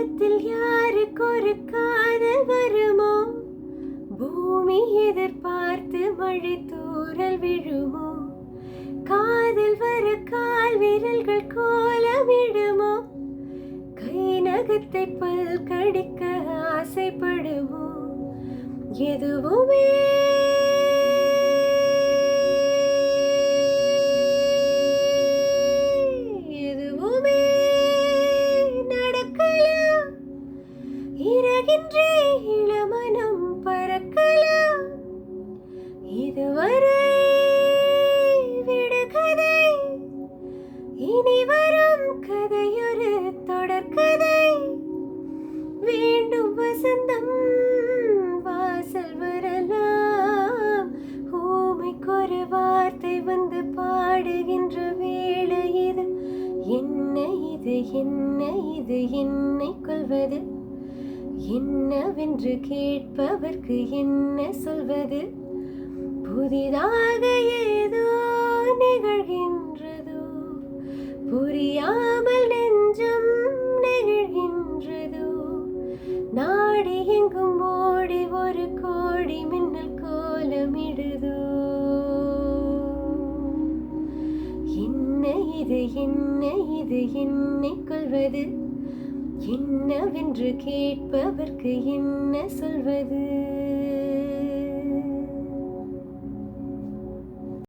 வானத்தில் யாருக்கு ஒரு காதல் வருமோ? பூமி எதிர்பார்த்து மழை தூறல் விழுமோ? காதல் வர கால் விரல்கள் கோலமிடுமோ? கை நகத்தை பல் கடிக்க ஆசைப்படுமோ? எதுவுமே எதுவுமே நடக்கலாம். இறகின்றே இளமனம் பறக்கலாம். இதுவரை விடுகதை, இனி வரும் கதையொரு தொடர்கதை. வேண்டும் வசந்தம் வாசல் வரலாம். ஊமைக்கொரு வார்த்தை வந்து பாடுகின்ற வேளை இது. என்ன இது, என்ன இது, என்னை கொள்வது? என்னவென்று கேட்பவர்க்கு என்ன சொல்வது? புதிதாக ஏதோ நிகழ்கின்றதோ, புரியாமல் நெஞ்சம் நெகிழ்கின்றதோ. நாடி எங்கும் ஓடி ஒரு கோடி மின்னல் கோலமிடுதோ. என்ன இது, என்ன இது, என்னை கொள்வது? என்னவென்று கேட்பவர்க்கு என்ன சொல்வது?